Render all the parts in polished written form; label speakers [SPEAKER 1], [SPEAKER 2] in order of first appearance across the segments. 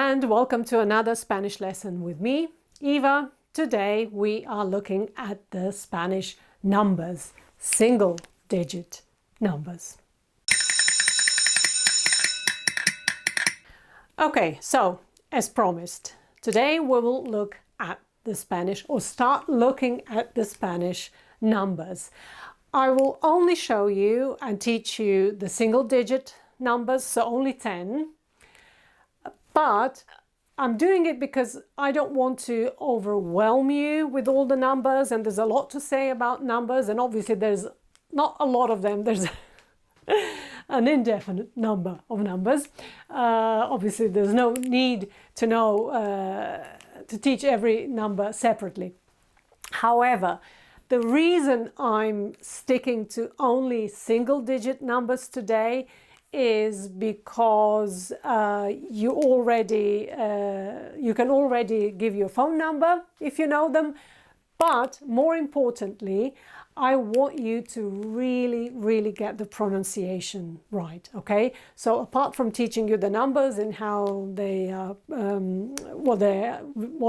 [SPEAKER 1] and welcome to another Spanish lesson with me, Eva. Today we are looking at the Spanish numbers, single-digit numbers. Okay, so as promised, today we will look at the Spanish, or start looking at the Spanish numbers. I will only show you and teach you the single-digit numbers, so only 10. But I'm doing it because I don't want to overwhelm you with all the numbers, and there's a lot to say about numbers, and obviously there's not a lot of them. There's an indefinite number of numbers. Obviously there's no need to know to teach every number separately. However, the reason I'm sticking to only single-digit numbers today is because you can already give your phone number if you know them, but more importantly, I want you to really get the pronunciation right. Okay, so apart from teaching you the numbers and how they are, what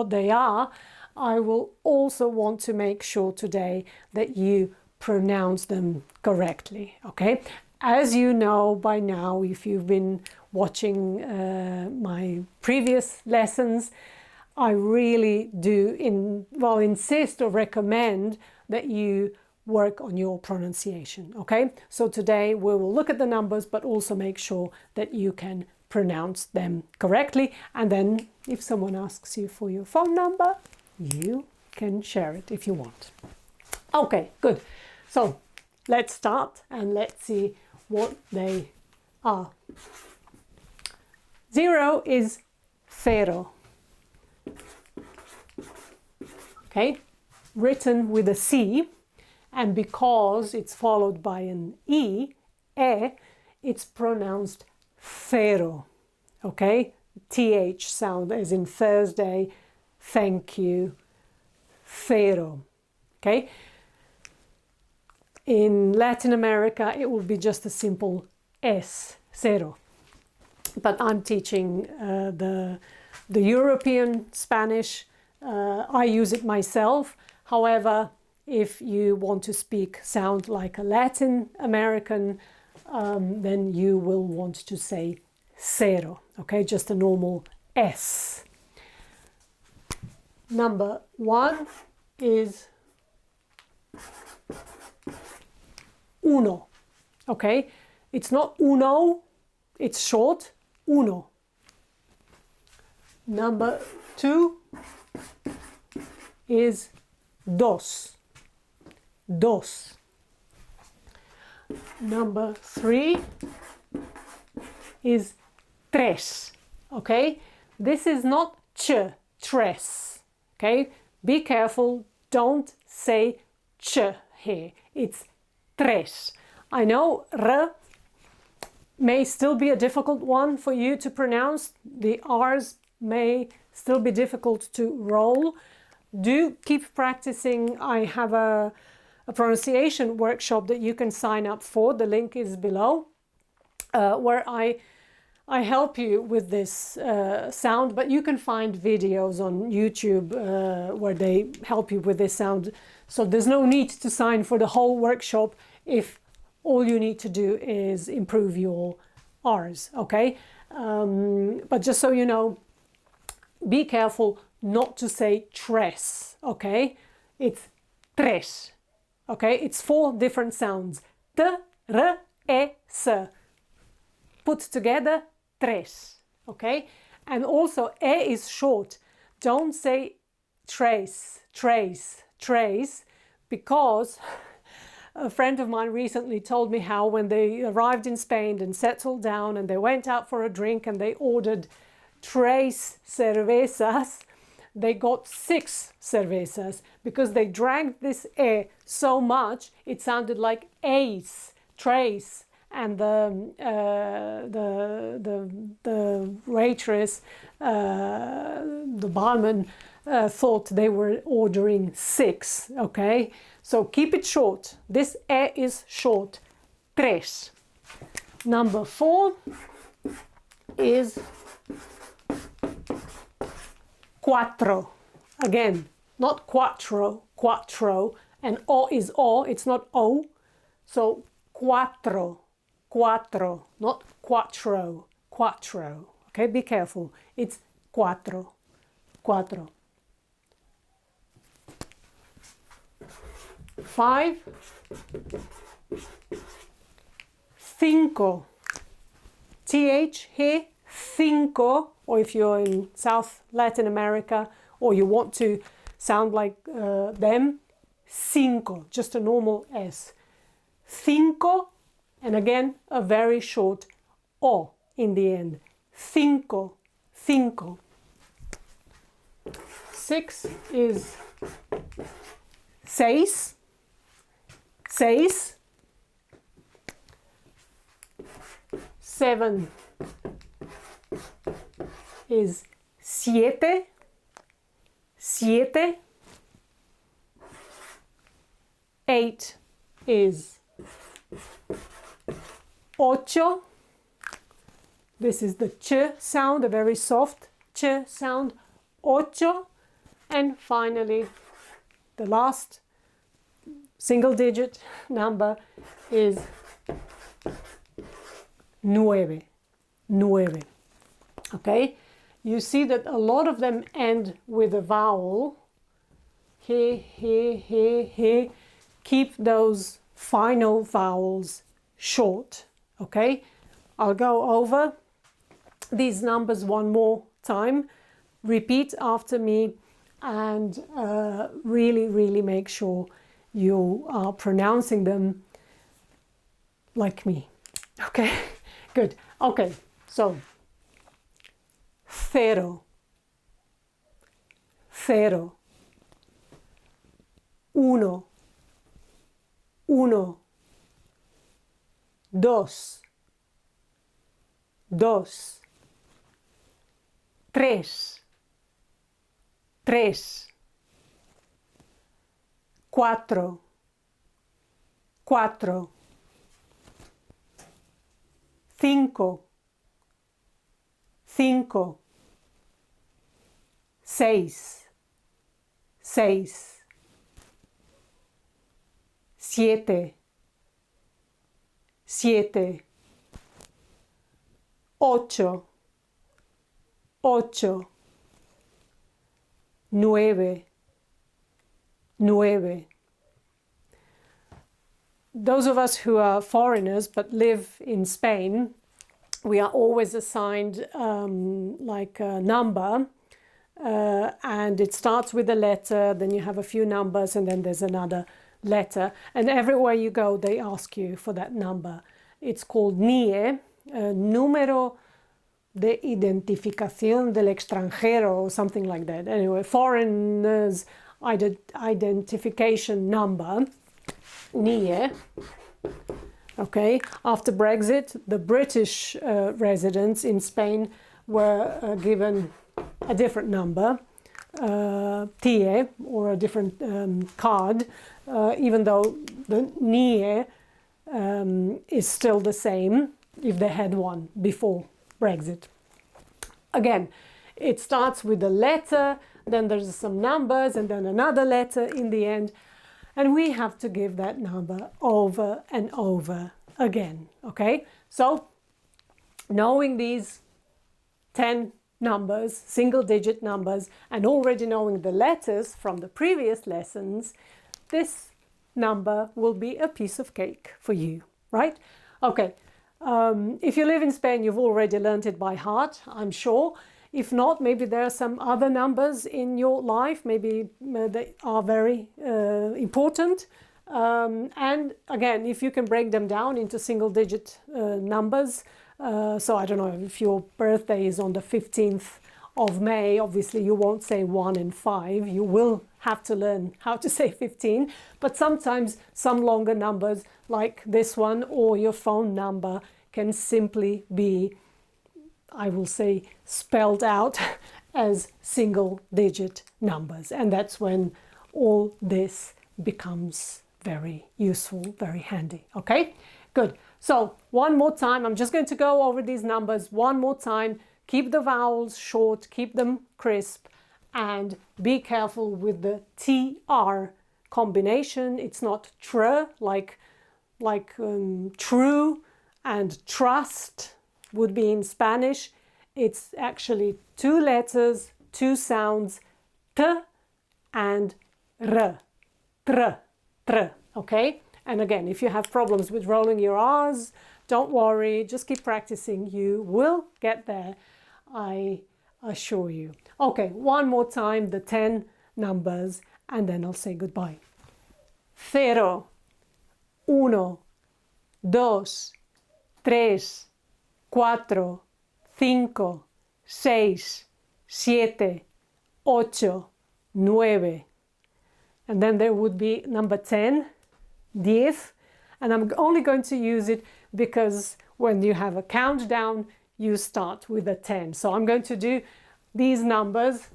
[SPEAKER 1] they are, I will also want to make sure today that you pronounce them correctly. Okay. As you know by now, if you've been watching my previous lessons, I really do insist or recommend that you work on your pronunciation, okay? So today we will look at the numbers, but also make sure that you can pronounce them correctly. And then if someone asks you for your phone number, you can share it if you want. Okay, good. So let's start and let's see what they are. 0 is cero. Okay, written with a C, and because it's followed by an E, it's pronounced cero. Okay, TH sound as in Thursday, thank you, cero. Okay. In Latin America, it will be just a simple S, cero. But I'm teaching the European Spanish. I use it myself. However, if you want to sound like a Latin American, then you will want to say cero. Okay, just a normal S. Number 1 is uno. Okay, it's not uno, it's short, uno. Number 2 is dos. Dos. Number 3 is tres. Okay, this is not ch, tres. Okay, be careful, don't say ch here, it's tres. I know r may still be a difficult one for you to pronounce. The R's may still be difficult to roll. Do keep practicing. I have a pronunciation workshop that you can sign up for. The link is below, where I help you with this sound, but you can find videos on YouTube where they help you with this sound. So there's no need to sign for the whole workshop if all you need to do is improve your R's, okay? But just so you know, be careful not to say tres, okay? It's tres, okay? It's 4 different sounds. T, r, e, s. Put together, tres, okay? And also, e is short. Don't say trace, because a friend of mine recently told me how when they arrived in Spain and settled down and they went out for a drink and they ordered 3 cervezas, they got 6 cervezas because they drank this e so much it sounded like ace, trace, and the waitress, the barman, thought they were ordering 6. Okay, so keep it short. This e is short. Tres. Number 4 is cuatro. Again, not quattro, quattro. And O is O, it's not O. So cuatro, cuatro, not quattro, quattro. Okay, be careful. It's cuatro, cuatro. 5, cinco. TH here, cinco, or if you're in South Latin America or you want to sound like them, cinco, just a normal S. Cinco, and again, a very short O in the end. Cinco, cinco. 6 is seis, seis. 7 is siete, siete. 8 is ocho. This is the ch sound, a very soft ch sound, ocho. And finally, the last single digit number is nueve, nueve. Okay, you see that a lot of them end with a vowel. He, he. Keep those final vowels short. Okay, I'll go over these numbers one more time. Repeat after me and really make sure you are pronouncing them like me. Okay, good. Okay, so cero, cero, uno, uno, dos, dos, tres, tres, cuatro, cuatro, cinco, cinco, seis, seis, siete, siete, ocho, ocho, nueve, nueve. Those of us who are foreigners but live in Spain, we are always assigned like a number, and it starts with a letter, then you have a few numbers, and then there's another letter, and everywhere you go they ask you for that number. It's called NIE, número de identificación del extranjero, or something like that. Anyway, foreigners identification number, NIE. Okay, after Brexit, the British residents in Spain were given a different number, TIE, or a different card, even though the NIE is still the same if they had one before Brexit. Again, it starts with a letter, then there's some numbers, and then another letter in the end. And we have to give that number over and over again, okay? So, knowing these 10 numbers, single-digit numbers, and already knowing the letters from the previous lessons, this number will be a piece of cake for you, right? Okay, if you live in Spain, you've already learned it by heart, I'm sure. If not, maybe there are some other numbers in your life, maybe they are very important. And again, if you can break them down into single-digit numbers, so I don't know, if your birthday is on the 15th of May, obviously you won't say 1 and 5. You will have to learn how to say 15. But sometimes some longer numbers like this one or your phone number can simply be, I will say, spelled out as single-digit numbers. And that's when all this becomes very useful, very handy. Okay, good. So one more time, I'm just going to go over these numbers one more time. Keep the vowels short, keep them crisp, And be careful with the TR combination. It's not tr like true and trust would be in Spanish. It's actually two letters, two sounds, t and r, tr, tr, okay? And again, if you have problems with rolling your R's, don't worry, just keep practicing. You will get there, I assure you. Okay, one more time, the 10 numbers, and then I'll say goodbye. Cero, uno, dos, tres, cuatro, cinco, seis, siete, ocho, nueve. And then there would be number 10, 10, and I'm only going to use it because when you have a countdown, you start with a 10. So I'm going to do these numbers,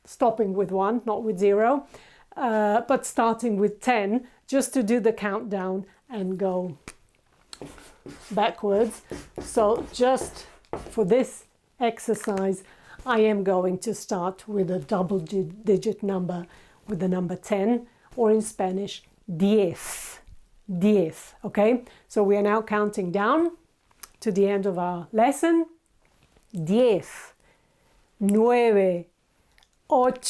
[SPEAKER 1] stopping with 1, not with 0, but starting with 10, just to do the countdown and go backwards. So just for this exercise, I am going to start with a double-digit number, with the number 10, or in Spanish, 10. 10, okay? So we are now counting down to the end of our lesson. 10, 9, 8,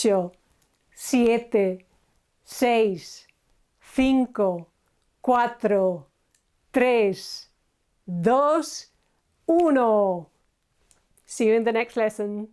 [SPEAKER 1] 7, 6, 5, 4, 3, 2, 1. See you in the next lesson.